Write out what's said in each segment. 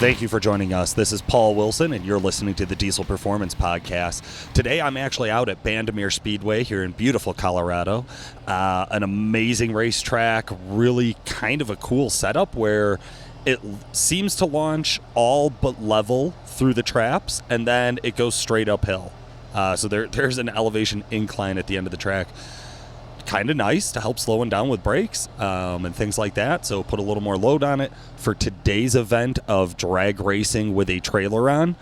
Thank you for joining us. This is Paul Wilson, and you're listening to the Diesel Performance Podcast. Today, I'm actually out at Bandimere Speedway here in beautiful Colorado. An amazing racetrack, really kind of a cool setup where it seems to launch all but level through the traps, and then it goes straight uphill. So there's an elevation incline at the end of the track. Kind of nice to help slowing down with brakes and things like that, so put a little more load on it. For today's event of drag racing with a trailer on,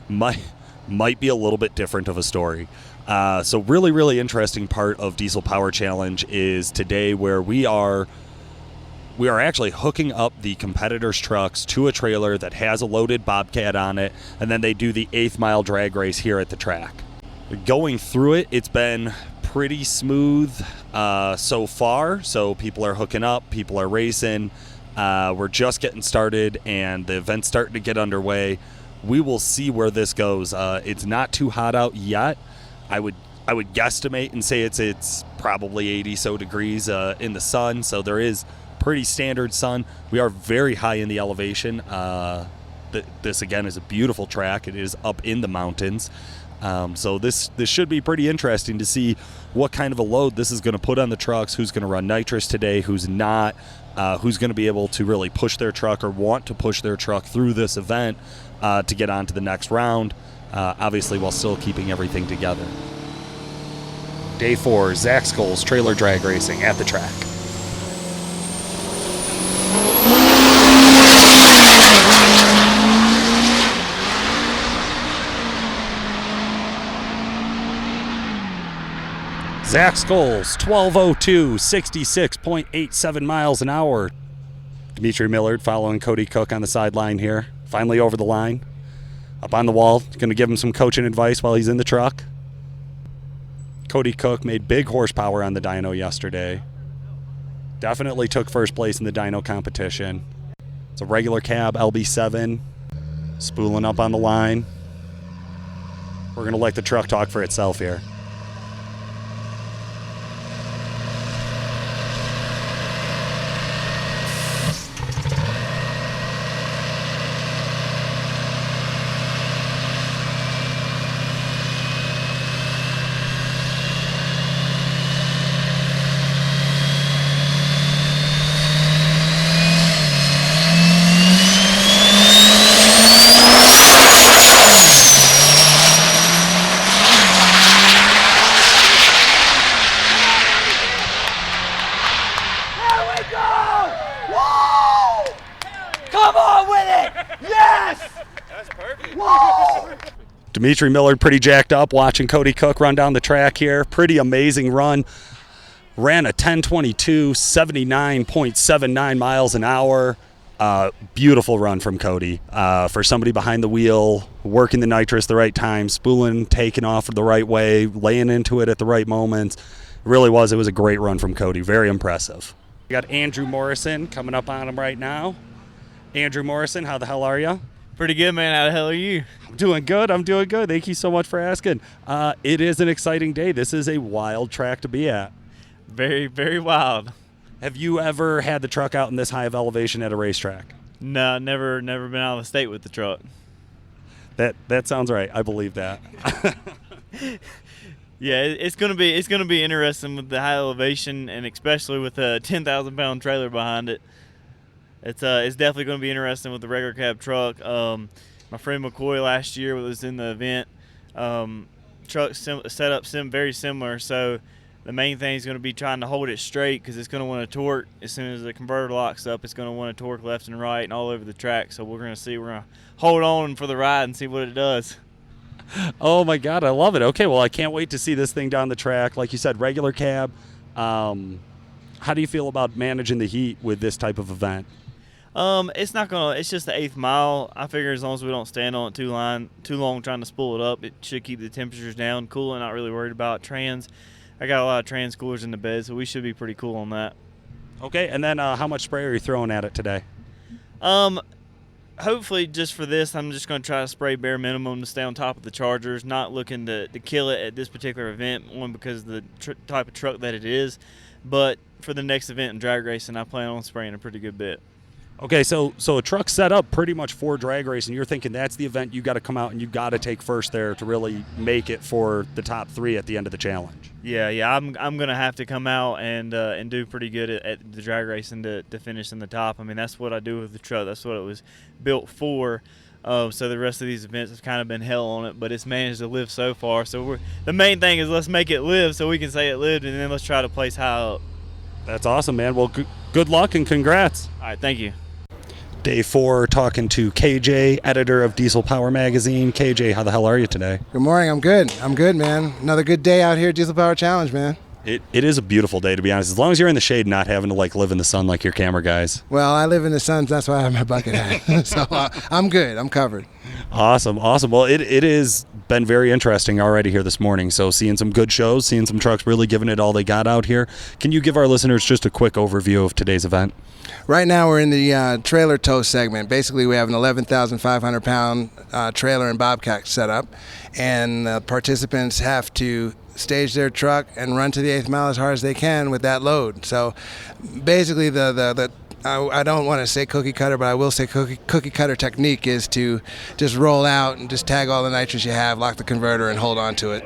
might be a little bit different of a story. So really interesting part of Diesel Power Challenge is today where we are actually hooking up the competitors' trucks to a trailer that has a loaded Bobcat on it, and then they do the 8th mile drag race here at the track. Going through it, it's been pretty smooth so far. So people are hooking up, people are racing. We're just getting started, and the event's starting to get underway. We will see where this goes. It's not too hot out yet. I would guesstimate and say it's probably 80 so degrees in the sun. So there is pretty standard sun. We are very high in the elevation. This again is a beautiful track. It is up in the mountains. So this should be pretty interesting to see what kind of a load this is going to put on the trucks, who's going to run nitrous today, who's not, who's going to be able to really push their truck or want to push their truck through this event to get on to the next round, obviously while still keeping everything together. Day 4, Zach Scholes trailer drag racing at the track. Zach Scholes, 12:02, 66.87 miles an hour. Dimitri Millard following Cody Cook on the sideline here. Finally over the line. Up on the wall. Going to give him some coaching advice while he's in the truck. Cody Cook made big horsepower on the dyno yesterday. Definitely took first place in the dyno competition. It's a regular cab LB7. Spooling up on the line. We're going to let the truck talk for itself here. Dimitri Millard pretty jacked up watching Cody Cook run down the track here. Pretty amazing run. Ran a 10:22, 79.79 miles an hour. Beautiful run from Cody. For somebody behind the wheel, working the nitrous the right time, spooling, taking off the right way, laying into it at the right moments. It really was. It was a great run from Cody. Very impressive. We got Andrew Morrison coming up on him right now. Andrew Morrison, how the hell are you? Pretty good, man. How the hell are you? I'm doing good. Thank you so much for asking. It is an exciting day. This is a wild track to be at. Very, very wild. Have you ever had the truck out in this high of elevation at a racetrack? No, never been out of the state with the truck. That sounds right. I believe that. Yeah, it's gonna be interesting with the high elevation, and especially with a 10,000-pound trailer behind it. It's definitely going to be interesting with the regular cab truck. My friend McCoy last year was in the event. Truck set up very similar, so the main thing is going to be trying to hold it straight because it's going to want to torque as soon as the converter locks up. It's going to want to torque left and right and all over the track. So we're going to hold on for the ride and see what it does. Oh my God, I love it. Okay, well I can't wait to see this thing down the track. Like you said, regular cab. How do you feel about managing the heat with this type of event? It's just the 8th mile. I figure as long as we don't stand on it too long trying to spool it up, it should keep the temperatures down, cooling. Not really worried about trans. I got a lot of trans coolers in the bed, so we should be pretty cool on that. Okay, and then how much spray are you throwing at it today? Hopefully just for this, I'm just going to try to spray bare minimum to stay on top of the Chargers, not looking to kill it at this particular event, one because of the type of truck that it is, but for the next event in drag racing, I plan on spraying a pretty good bit. Okay, so a truck set up pretty much for drag racing. You're thinking that's the event you got to come out and you got to take first there to really make it for the top 3 at the end of the challenge. Yeah. I'm gonna have to come out and do pretty good at the drag racing to finish in the top. I mean, that's what I do with the truck. That's what it was built for. So the rest of these events have kind of been hell on it, but it's managed to live so far. So the main thing is let's make it live so we can say it lived, and then let's try to place high up. That's awesome, man. Well, good luck and congrats. All right, thank you. Day 4, talking to KJ, editor of Diesel Power Magazine. KJ, how the hell are you today? Good morning. I'm good, man. Another good day out here at Diesel Power Challenge, man. It is a beautiful day, to be honest, as long as you're in the shade, not having to live in the sun like your camera guys. Well, I live in the sun, so that's why I have my bucket hat. So I'm good. I'm covered. Awesome. Well, it has been very interesting already here this morning. So seeing some good shows, seeing some trucks really giving it all they got out here. Can you give our listeners just a quick overview of today's event? Right now we're in the trailer tow segment. Basically, we have an 11,500-pound trailer and bobcat set up, and participants have to stage their truck and run to the 8th mile as hard as they can with that load. So basically I don't want to say cookie cutter, but I will say cookie cutter technique is to just roll out and just tag all the nitrous you have, lock the converter, and hold on to it.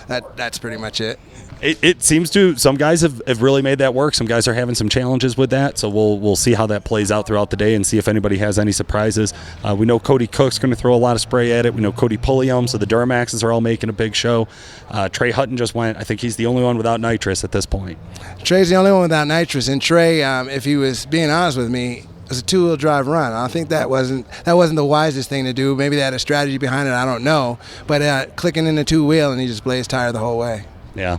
That's pretty much it. It seems to, some guys have really made that work. Some guys are having some challenges with that, so we'll see how that plays out throughout the day and see if anybody has any surprises. We know Cody Cook's going to throw a lot of spray at it. We know Cody Pulliam, so the Duramaxes are all making a big show. Trey Hutton just went. I think he's the only one without nitrous at this point. Trey's the only one without nitrous, and Trey, if he was being honest with me, it was a 2-wheel drive run. I think that wasn't the wisest thing to do. Maybe they had a strategy behind it. I don't know, but clicking in the 2-wheel and he just blazed tire the whole way. Yeah.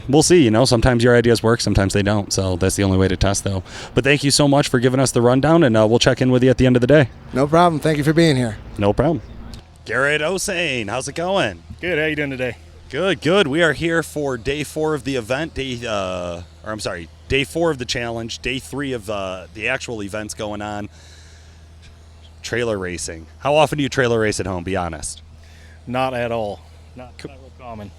We'll see. Sometimes your ideas work, sometimes they don't. So that's the only way to test, though. But thank you so much for giving us the rundown, and we'll check in with you at the end of the day. No problem. Thank you for being here. No problem. Garrett Osane, how's it going? Good. How you doing today? Good. We are here for day 4 of the event. Day 4 of the challenge. Day 3 of the actual events going on. Trailer racing. How often do you trailer race at home? Be honest. Not at all. Not real common.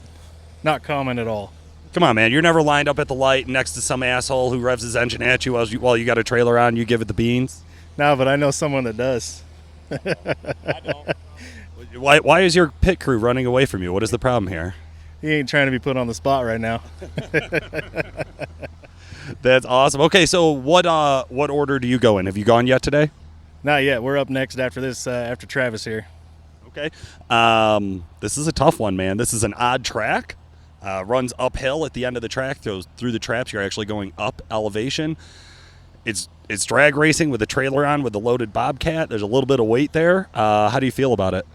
Not common at all. Come on, man. You're never lined up at the light next to some asshole who revs his engine at you while you got a trailer on. You give it the beans. No, but I know someone that does. I don't. Why is your pit crew running away from you? What is the problem here? He ain't trying to be put on the spot right now. That's awesome. Okay, so what order do you go in? Have you gone yet today? Not yet. We're up next after this, after Travis here. Okay. This is a tough one, man. This is an odd track. Runs uphill at the end of the track. Through the traps, you're actually going up elevation. It's drag racing with a trailer on with a loaded bobcat. There's a little bit of weight there. How do you feel about it?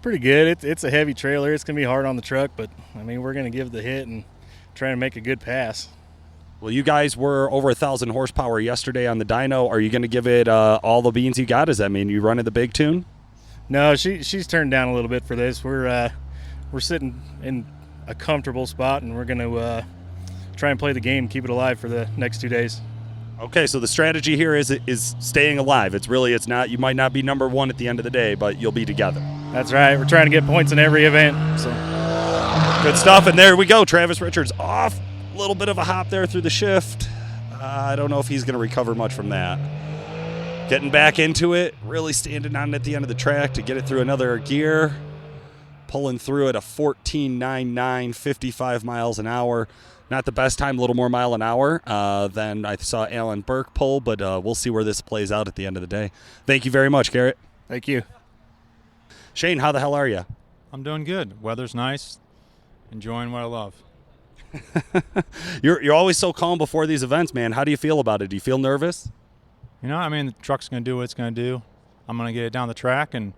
Pretty good. It's a heavy trailer. It's going to be hard on the truck, but, I mean, we're going to give the hit and try to make a good pass. Well, you guys were over 1,000 horsepower yesterday on the dyno. Are you going to give it all the beans you got? Does that mean you running the big tune? No, she's turned down a little bit for this. We're sitting in a comfortable spot, and we're going to try and play the game, keep it alive for the next 2 days. Okay, so the strategy here is staying alive. It's not, you might not be number 1 at the end of the day, but you'll be together. That's right. We're trying to get points in every event. So good stuff. And there we go. Travis Richards off. A little bit of a hop there through the shift. I don't know if he's going to recover much from that. Getting back into it, really standing on it at the end of the track to get it through another gear. Pulling through at a 14.99, 55 miles an hour. Not the best time, a little more mile an hour than I saw Alan Burke pull, but we'll see where this plays out at the end of the day. Thank you very much, Garrett. Thank you. Shane, how the hell are you? I'm doing good. Weather's nice. Enjoying what I love. You're always so calm before these events, man. How do you feel about it? Do you feel nervous? The truck's going to do what it's going to do. I'm going to get it down the track, and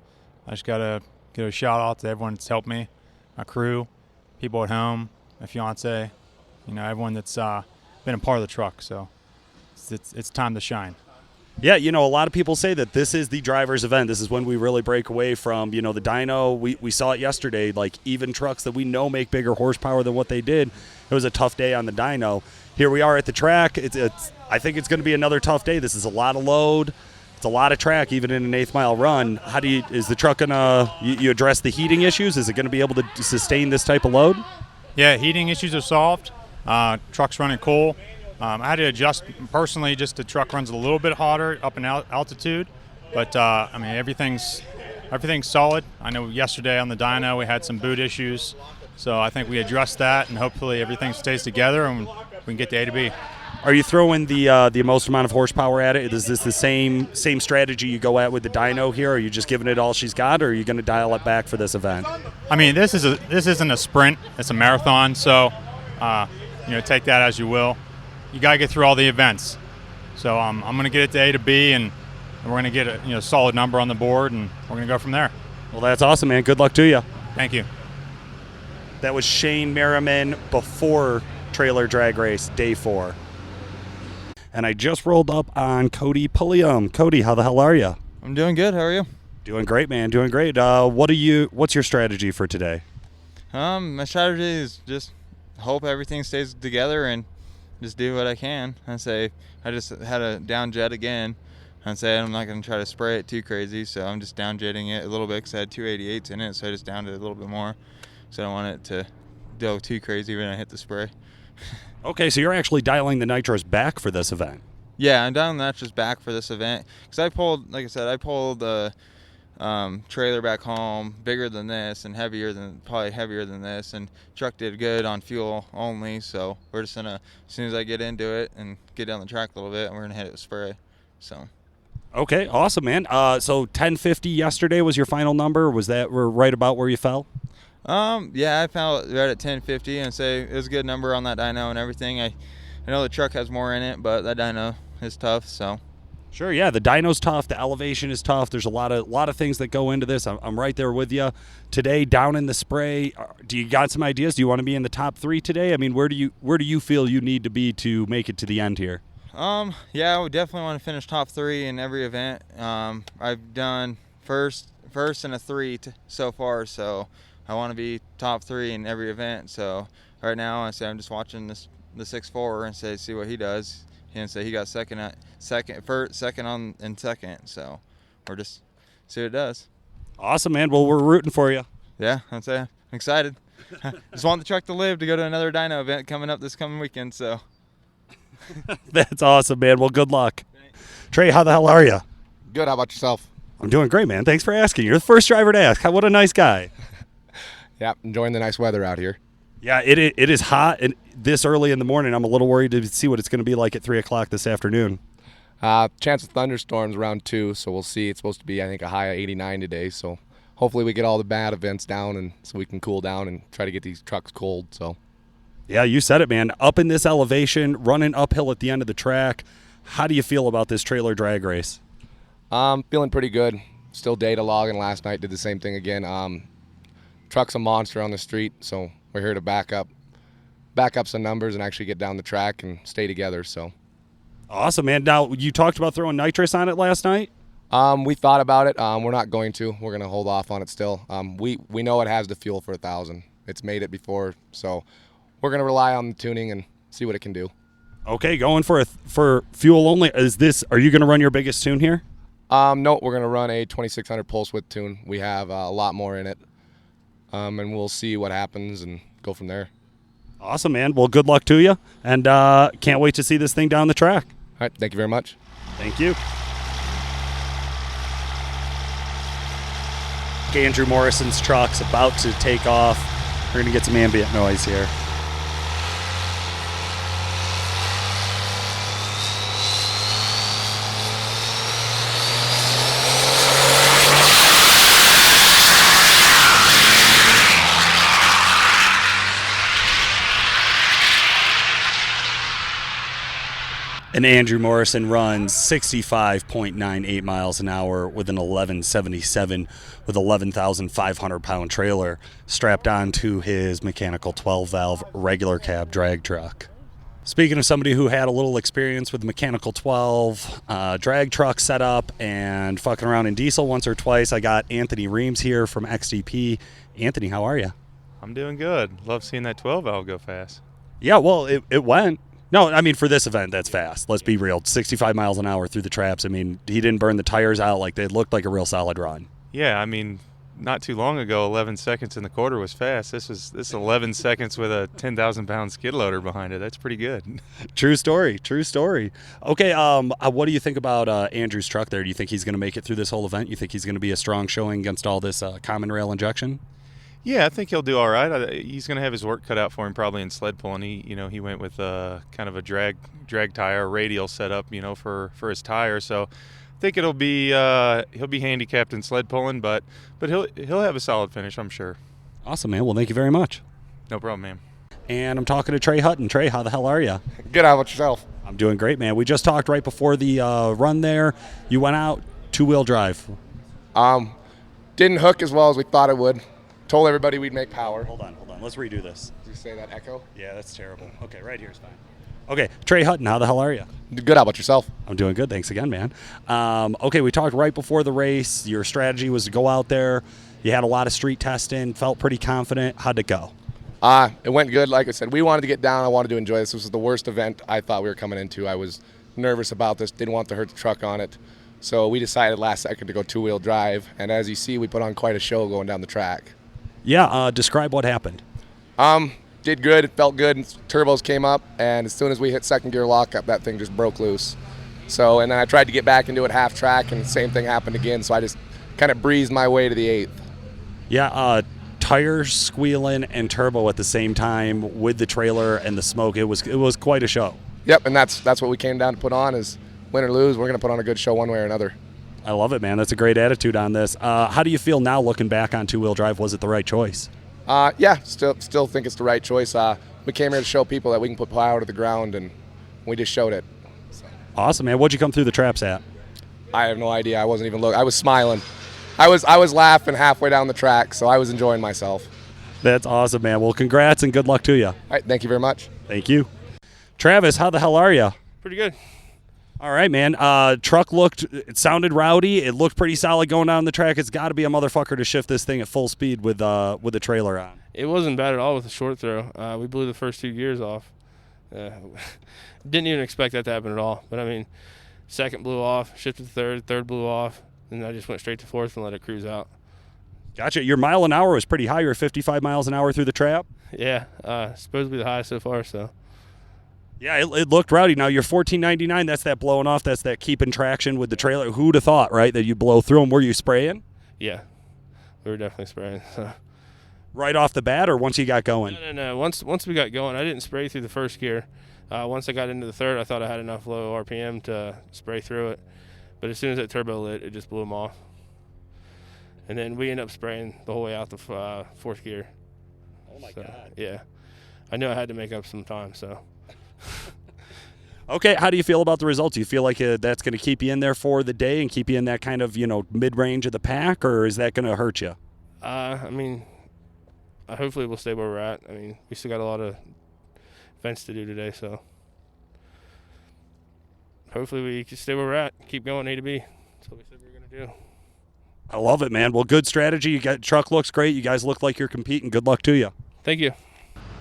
I just got to give a shout-out to everyone that's helped me, my crew, people at home, my fiance, everyone that's been a part of the truck. So it's time to shine. Yeah, a lot of people say that this is the driver's event. This is when we really break away from, the dyno. We saw it yesterday, like even trucks that we know make bigger horsepower than what they did. It was a tough day on the dyno. Here we are at the track. I think it's going to be another tough day. This is a lot of load. It's a lot of track, even in an 8th mile run. Is the truck going to, you address the heating issues? Is it going to be able to sustain this type of load? Yeah, heating issues are solved. Truck's running cool. I had to adjust personally, just the truck runs a little bit hotter up in altitude, but I mean everything's solid. I know yesterday on the dyno we had some boot issues, so I think we addressed that, and hopefully everything stays together and we can get to A to B. Are you throwing the most amount of horsepower at it? Is this the same strategy you go at with the dyno here? Are you just giving it all she's got, or are you going to dial it back for this event? I mean, this isn't a sprint; it's a marathon. So, take that as you will. You got to get through all the events. So I'm going to get it to A to B, and we're going to get a solid number on the board, and we're going to go from there. Well, that's awesome, man. Good luck to you. Thank you. That was Shane Merriman before trailer drag race day 4. And I just rolled up on Cody Pulliam. Cody, how the hell are you? I'm doing good. How are you? Doing great, man. Doing great. What's your strategy for today? My strategy is just hope everything stays together and just do what I can. I just had a down jet again. I I'm not going to try to spray it too crazy, so I'm just down jetting it a little bit because I had 288s in it, so I just downed it a little bit more. So I don't want it to go too crazy when I hit the spray. Okay, so you're actually dialing the nitros back for this event. Yeah, I'm dialing the nitros back for this event because I pulled the trailer back home bigger than this and probably heavier than this, and truck did good on fuel only, so we're just gonna, as soon as I get into it and get down the track a little bit, we're gonna hit it with spray. So okay, awesome, man. So 1050 yesterday was your final number. Was that right about where you fell? Yeah, I found it right at 1050, and it was a good number on that dyno and everything. I know the truck has more in it, but that dyno is tough, so. Sure, yeah, the dyno's tough, the elevation is tough. There's a lot of things that go into this. I'm right there with you. Today, down in the spray, do you got some ideas? Do you want to be in the top 3 today? I mean, where do you feel you need to be to make it to the end here? Yeah, I would definitely want to finish top 3 in every event. I've done first and a 3 so far, so I want to be top 3 in every event. So right now, I'm just watching the 6'4" and see what he does. And he got second, in second. So we're just see what it does. Awesome, man. Well, we're rooting for you. Yeah, I'm excited. Just want the truck to live to go to another dyno event coming up this coming weekend. So that's awesome, man. Well, good luck. Trey, how the hell are you? Good. How about yourself? I'm doing great, man. Thanks for asking. You're the first driver to ask. What a nice guy. Yeah, enjoying the nice weather out here. Yeah, it is hot, and this early in the morning, I'm a little worried to see what it's going to be like at 3 o'clock this afternoon. Chance of thunderstorms around 2, so we'll see. It's supposed to be, I think, a high of 89 today, so hopefully we get all the bad events down and so we can cool down and try to get these trucks cold. So. Yeah, you said it, man. Up in this elevation, running uphill at the end of the track. How do you feel about this trailer drag race? Feeling pretty good. Still data logging. Last night did the same thing again. Truck's a monster on the street, so we're here to back up some numbers and actually get down the track and stay together. So awesome, man. Now, you talked about throwing nitrous on it last night? We thought about it. We're not going to. We're going to hold off on it still. We know it has the fuel for 1,000. It's made it before, so we're going to rely on the tuning and see what it can do. Okay, going for fuel only. Are you going to run your biggest tune here? No, we're going to run a 2600 pulse width tune. We have a lot more in it, and we'll see what happens and go from there. Awesome, man. Well, good luck to you, and can't wait to see this thing down the track. All right, thank you very much. Thank you. Andrew Morrison's truck's about to take off. We're going to get some ambient noise here. And Andrew Morrison runs 65.98 miles an hour with an 1177 with 11,500 pound trailer strapped onto his mechanical 12-valve regular cab drag truck. Speaking of somebody who had a little experience with mechanical 12 drag truck setup and fucking around in diesel once or twice, I got Anthony Reams here from XDP. Anthony, how are you? I'm doing good. Love seeing that 12 valve go fast. Yeah, well, it went. No, I mean, for this event, that's fast. Let's be real. 65 miles an hour through the traps. I mean, he didn't burn the tires out. Like, they looked like a real solid run. Yeah, I mean, not too long ago, 11 seconds in the quarter was fast. This 11 seconds with a 10,000-pound skid loader behind it. That's pretty good. True story. Okay, what do you think about Andrew's truck there? Do you think he's going to make it through this whole event? You think he's going to be a strong showing against all this common rail injection? Yeah, I think he'll do all right. He's going to have his work cut out for him probably in sled pulling. He went with kind of a drag tire, radial setup, for his tire. So I think he'll be handicapped in sled pulling, but he'll have a solid finish, I'm sure. Awesome, man. Well, thank you very much. No problem, man. And I'm talking to Trey Hutton. Trey, how the hell are you? Good. How about yourself? I'm doing great, man. We just talked right before the run there. You went out two-wheel drive. Didn't hook as well as we thought it would. Told everybody we'd make power. Hold on. Let's redo this. Did you say that echo? Yeah, that's terrible. Okay, right here's fine. Okay, Trey Hutton, how the hell are you? Good. How about yourself? I'm doing good. Thanks again, man. Okay, we talked right before the race. Your strategy was to go out there. You had a lot of street testing, felt pretty confident. How'd it go? It went good. Like I said, we wanted to get down. I wanted to enjoy this. This was the worst event I thought we were coming into. I was nervous about this. Didn't want to hurt the truck on it. So we decided last second to go two-wheel drive. And as you see, we put on quite a show going down the track. Yeah, describe what happened. Did good. It felt good. Turbos came up, and as soon as we hit second gear lockup, that thing just broke loose. So, and then I tried to get back into it half track, and the same thing happened again. So I just kind of breezed my way to the 8th. Yeah, tires squealing and turbo at the same time with the trailer and the smoke. It was quite a show. Yep, and that's what we came down to put on is win or lose, we're going to put on a good show one way or another. I love it, man. That's a great attitude on this. How do you feel now looking back on two-wheel drive? Was it the right choice? Yeah, still think it's the right choice. We came here to show people that we can put power to the ground, and we just showed it. So. Awesome, man. What'd you come through the traps at? I have no idea. I wasn't even looking. I was smiling. I was laughing halfway down the track, so I was enjoying myself. That's awesome, man. Well, congrats and good luck to you. All right, thank you very much. Thank you. Travis, how the hell are you? Pretty good. All right, man. Truck it sounded rowdy. It looked pretty solid going down the track. It's got to be a motherfucker to shift this thing at full speed with the trailer on. It wasn't bad at all with the short throw. We blew the first 2 gears off. Didn't even expect that to happen at all. But, I mean, second blew off, shifted to third blew off, and I just went straight to fourth and let it cruise out. Gotcha. Your mile an hour was pretty high. You're 55 miles an hour through the trap? Yeah, supposed to be the highest so far, so. Yeah, it looked rowdy. Now, you're 1499. That's that blowing off. That's that keeping traction with the trailer. Who'd have thought, right, that you blow through them? Were you spraying? Yeah, we were definitely spraying. So. Right off the bat or once you got going? No. Once we got going, I didn't spray through the first gear. Once I got into the third, I thought I had enough low RPM to spray through it. But as soon as that turbo lit, it just blew them off. And then we ended up spraying the whole way out the fourth gear. Oh, my God. Yeah. I knew I had to make up some time, so. Okay, how do you feel about the results? Do you feel like that's going to keep you in there for the day and keep you in that kind of, mid-range of the pack, or is that going to hurt you? I mean, hopefully we'll stay where we're at. I mean, we still got a lot of events to do today, so hopefully we can stay where we're at, keep going A to B. That's what we said we were going to do. I love it, man. Well, good strategy. Truck looks great. You guys look like you're competing. Good luck to you. Thank you.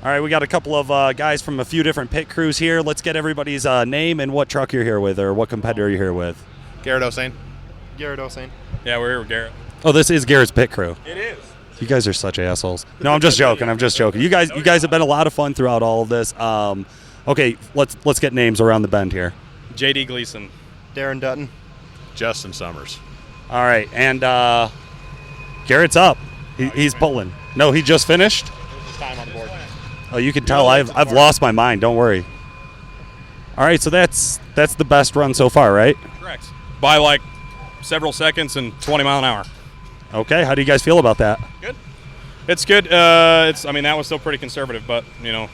All right, we got a couple of guys from a few different pit crews here. Let's get everybody's name and what truck you're here with or what competitor you're here with. Garrett Osane. Yeah, we're here with Garrett. Oh, this is Garrett's pit crew. It is. You guys are such assholes. No, I'm just joking. You guys have been a lot of fun throughout all of this. Okay, let's get names around the bend here. J.D. Gleason. Darren Dutton. Justin Summers. All right, and Garrett's up. He's pulling. No, he just finished? There's his time on the board. Oh, you can tell I've lost my mind. Don't worry. All right, so that's the best run so far, right? Correct. By like several seconds and 20 mile an hour. Okay, how do you guys feel about that? Good. It's good. That was still pretty conservative, but the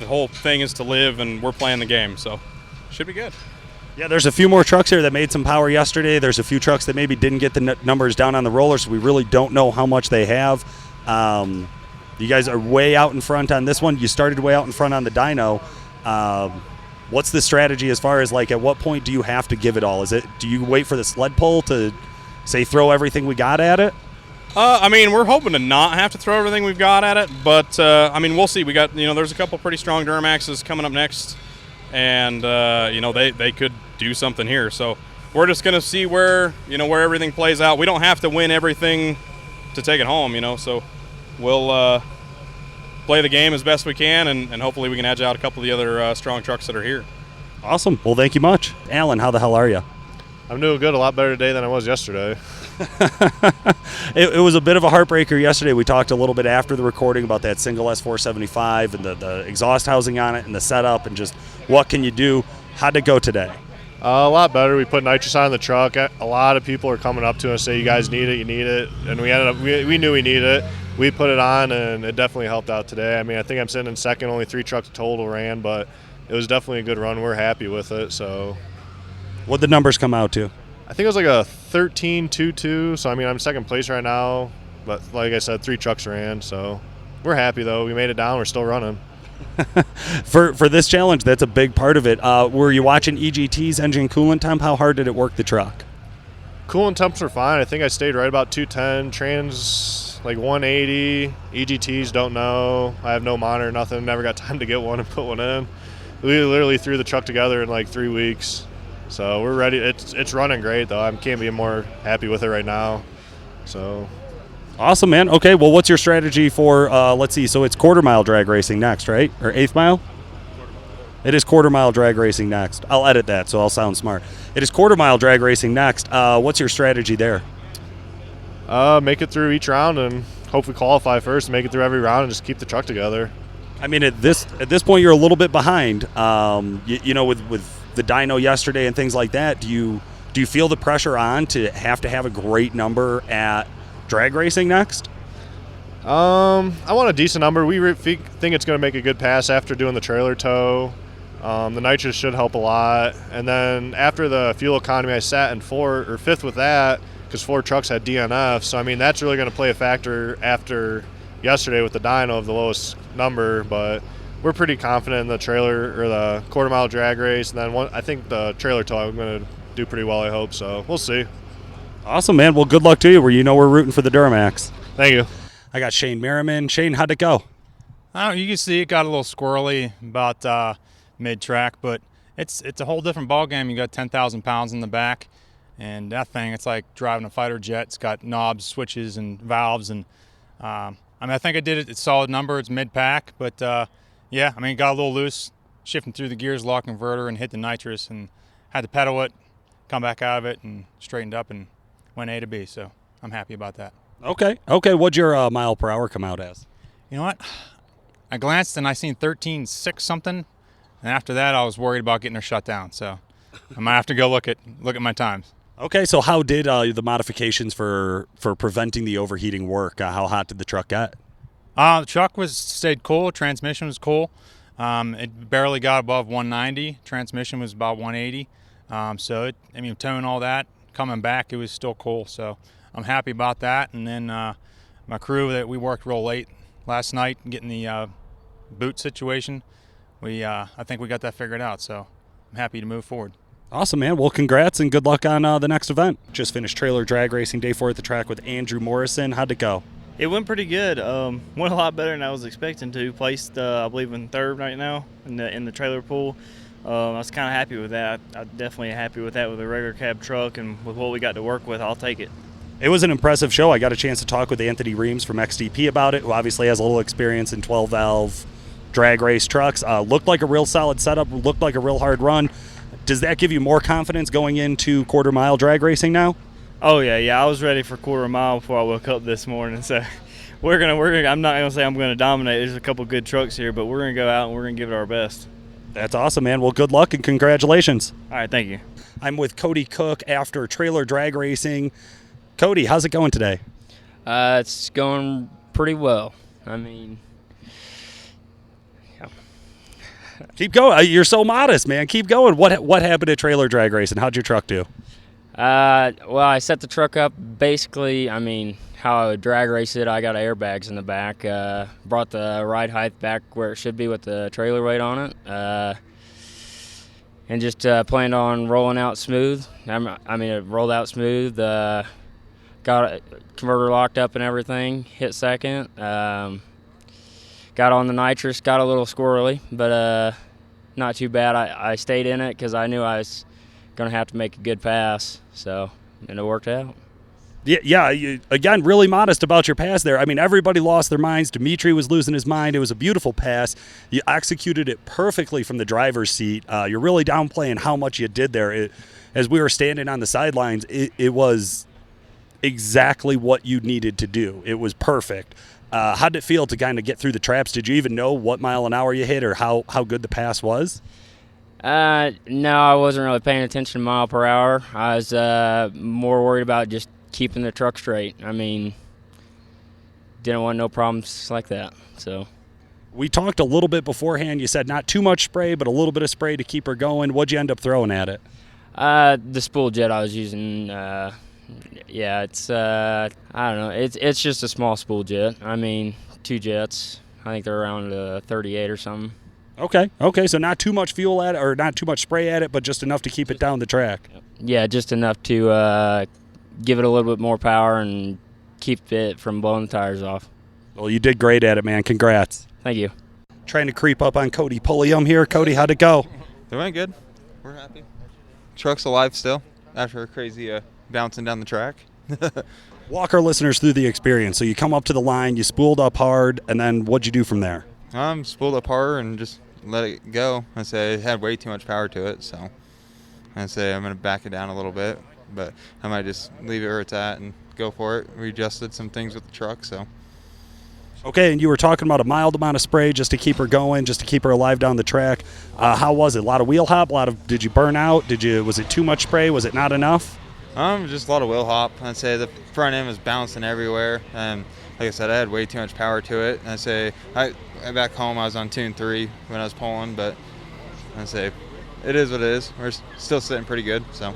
whole thing is to live, and we're playing the game, so should be good. Yeah, there's a few more trucks here that made some power yesterday. There's a few trucks that maybe didn't get the numbers down on the roller, so we really don't know how much they have. You guys are way out in front on this one. You started way out in front on the dyno. What's the strategy as far as at what point do you have to give it all? Do you wait for the sled pull to say throw everything we got at it? We're hoping to not have to throw everything we've got at it, but we'll see. We got there's a couple pretty strong Duramaxes coming up next, and they could do something here. So we're just gonna see where everything plays out. We don't have to win everything take it home, So we'll play the game as best we can, and hopefully we can edge out a couple of the other strong trucks that are here. Awesome. Well, thank you much. Alan, how the hell are you? I'm doing good, a lot better today than I was yesterday. It was a bit of a heartbreaker yesterday. We talked a little bit after the recording about that single S475 and the exhaust housing on it and the setup and just what can you do. How'd it go today? A lot better. We put nitrous on the truck. A lot of people are coming up to us say, you guys need it, you need it. And we knew we needed it. We put it on, and it definitely helped out today. I mean, I think I'm sitting in second. Only 3 trucks total ran, but it was definitely a good run. We're happy with it. So, what'd the numbers come out to? I think it was like a 13.22. So, I mean, I'm second place right now. But like I said, 3 trucks ran. So, we're happy, though. We made it down. We're still running. For this challenge, that's a big part of it. Were you watching EGT's engine coolant temp? How hard did it work the truck? Coolant temps were fine. I think I stayed right about 210. Trans like 180. EGTs don't know. I have no monitor, nothing. Never got time to get one and put one in. We literally threw the truck together in like 3 weeks. So we're ready. It's running great though. I can't be more happy with it right now. So. Awesome, man. Okay, well, what's your strategy for, let's see, so it's quarter-mile drag racing next, right? Or eighth mile? It is quarter-mile drag racing next. I'll edit that so I'll sound smart. It is quarter-mile drag racing next. What's your strategy there? Make it through each round and hopefully qualify first, make it through every round and just keep the truck together. I mean, at this point, you're a little bit behind. With the dyno yesterday and things like that, do you feel the pressure on to have a great number at drag racing next? I want a decent number. We think it's going to make a good pass after doing the trailer tow. The nitrous should help a lot. And then after the fuel economy, I sat in 4th or 5th with that because 4 trucks had DNF. So, I mean, that's really going to play a factor after yesterday with the dyno of the lowest number. But we're pretty confident in the trailer or the quarter-mile drag race. And then I think the trailer tow I'm going to do pretty well, I hope. So, we'll see. Awesome, man. Well, good luck to you. We're rooting for the Duramax. Thank you. I got Shane Merriman. Shane, how'd it go? You can see it got a little squirrely about mid-track, but it's a whole different ball game. You got 10,000 pounds in the back, and that thing, it's like driving a fighter jet. It's got knobs, switches, and valves, and I think I did it. It's a solid number. It's mid-pack, but got a little loose, shifting through the gears, lock converter, and hit the nitrous, and had to pedal it, come back out of it, and straightened up, and went A to B, so I'm happy about that. Okay. What'd your mile per hour come out as? You know what? I glanced and I seen 13.6 something, and after that I was worried about getting her shut down, so I might have to go look at my times. Okay, so how did the modifications for preventing the overheating work? How hot did the truck get? The truck stayed cool. Transmission was cool. It barely got above 190. Transmission was about 180. Towing all that, coming back, it was still cool, so I'm happy about that. And then my crew that we worked real late last night getting the boot situation, I think we got that figured out, so I'm happy to move forward. Awesome, man. Well, congrats and good luck on the next event. Just finished trailer drag racing day 4 at the track with Andrew Morrison. How'd it go? It went pretty good. Went a lot better than I was expecting to. Placed, I believe, in 3rd right now in the trailer pool. I was kind of happy with that. I'm definitely happy with that with a regular cab truck, and with what we got to work with, I'll take it. It was an impressive show. I got a chance to talk with Anthony Reams from XDP about it, who obviously has a little experience in 12-valve drag race trucks. Looked like a real solid setup, looked like a real hard run. Does that give you more confidence going into quarter-mile drag racing now? Oh, yeah. I was ready for quarter mile before I woke up this morning, so we're gonna. I'm not going to say I'm going to dominate. There's a couple good trucks here, but we're going to go out and we're going to give it our best. That's awesome, man. Well, good luck and congratulations. All right, thank you. I'm with Cody Cook after trailer drag racing. Cody, how's it going today? It's going pretty well. Keep going. You're so modest, man. Keep going. What happened at trailer drag racing? How'd your truck do? Well, I set the truck up basically, how I would drag race it. I got airbags in the back. Brought the ride height back where it should be with the trailer weight on it. And just planned on rolling out smooth. It rolled out smooth. Got a converter locked up and everything. Hit second. Got on the nitrous. Got a little squirrely, but not too bad. I stayed in it because I knew I was going to have to make a good pass. And it worked out. Yeah, again, really modest about your pass there. I mean, everybody lost their minds. Dimitri was losing his mind. It was a beautiful pass. You executed it perfectly from the driver's seat. You're really downplaying how much you did there. As we were standing on the sidelines, it was exactly what you needed to do. It was perfect. How did it feel to kind of get through the traps? Did you even know what mile an hour you hit or how good the pass was? No, I wasn't really paying attention to mile per hour. I was more worried about just keeping the truck straight. I mean, didn't want no problems like that. So we talked a little bit beforehand. You said not too much spray, but a little bit of spray to keep her going. What'd you end up throwing at it? The spool jet I was using, yeah, it's I don't know. It's just a small spool jet. I mean, 2 jets. I think they're around 38 or something. Okay, so not too much fuel at it, or not too much spray at it, but just enough to keep it down the track. Yeah, just enough to give it a little bit more power and keep it from blowing the tires off. Well, you did great at it, man. Congrats. Thank you. Trying to creep up on Cody Pulliam here. Cody, how'd it go? It went good. We're happy. Truck's alive still after a crazy bouncing down the track. Walk our listeners through the experience. So you come up to the line, you spooled up hard, and then what'd you do from there? Spooled up hard and just let it go. I say it had way too much power to it, so I say I'm going to back it down a little bit, but I might just leave it where it's at and go for it. We adjusted some things with the truck, so. Okay, and you were talking about a mild amount of spray just to keep her going, just to keep her alive down the track. How was it? A lot of wheel hop? Did you burn out? Was it too much spray? Was it not enough? Just a lot of wheel hop. I'd say the front end was bouncing everywhere, and like I said, I had way too much power to it. I'd say back home I was on tune 3 when I was pulling, but I'd say it is what it is. We're still sitting pretty good, so.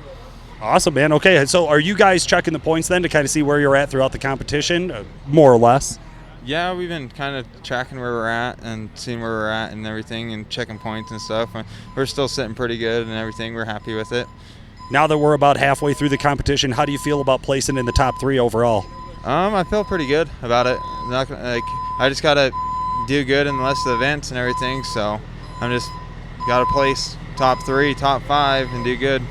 Awesome, man. Okay, so are you guys checking the points then to kind of see where you're at throughout the competition, more or less? Yeah, we've been kind of tracking where we're at and seeing where we're at and everything and checking points and stuff. We're still sitting pretty good and everything. We're happy with it. Now that we're about halfway through the competition, how do you feel about placing in the top 3 overall? I feel pretty good about it. I just got to do good in the rest of the events and everything, so I'm just got to place top 3, top 5 and do good.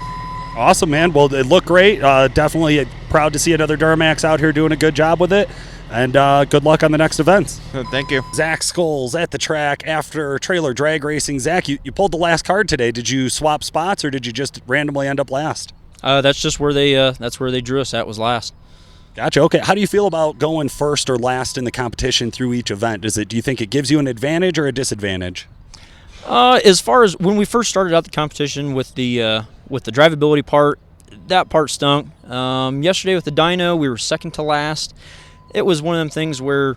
Awesome, man. Well, it looked great. Definitely proud to see another Duramax out here doing a good job with it. And good luck on the next events. Thank you. Zach Scholes at the track after trailer drag racing. Zach, you pulled the last card today. Did you swap spots or did you just randomly end up last? That's just where they drew us at, was last. Gotcha. Okay. How do you feel about going first or last in the competition through each event? Do you think it gives you an advantage or a disadvantage? As far as when we first started out the competition with the drivability part, that part stunk. Yesterday with the dyno, we were second to last. It was one of them things where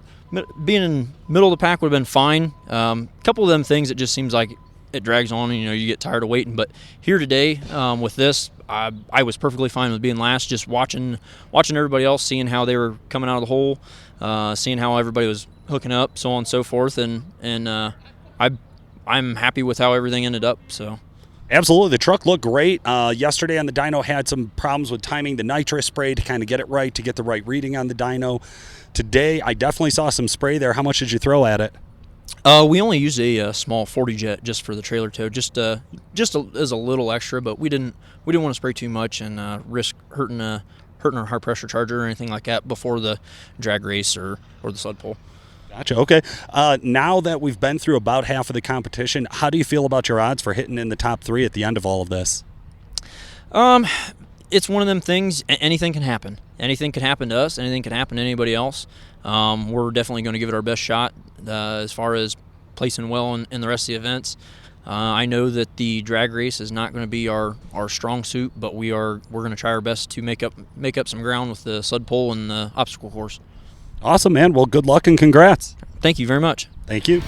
being in middle of the pack would have been fine. A couple of them things, it just seems like it drags on and, you get tired of waiting. But here today with this, I was perfectly fine with being last, just watching everybody else, seeing how they were coming out of the hole, seeing how everybody was hooking up, so on and so forth. And I'm happy with how everything ended up. So. Absolutely. The truck looked great. Yesterday on the dyno had some problems with timing the nitrous spray to kind of get it right, to get the right reading on the dyno. Today, I definitely saw some spray there. How much did you throw at it? We only used a small 40 jet just for the trailer tow, just as a little extra, but we didn't want to spray too much and risk hurting our high pressure charger or anything like that before the drag race or the sled pull. Gotcha. Okay. Now that we've been through about half of the competition, how do you feel about your odds for hitting in the top 3 at the end of all of this? It's one of them things. Anything can happen. Anything can happen to us. Anything can happen to anybody else. We're definitely going to give it our best shot as far as placing well in the rest of the events. I know that the drag race is not going to be our strong suit, but we're going to try our best to make up some ground with the sled pull and the obstacle course. Awesome, man. Well, good luck and congrats. Thank you very much. Thank you.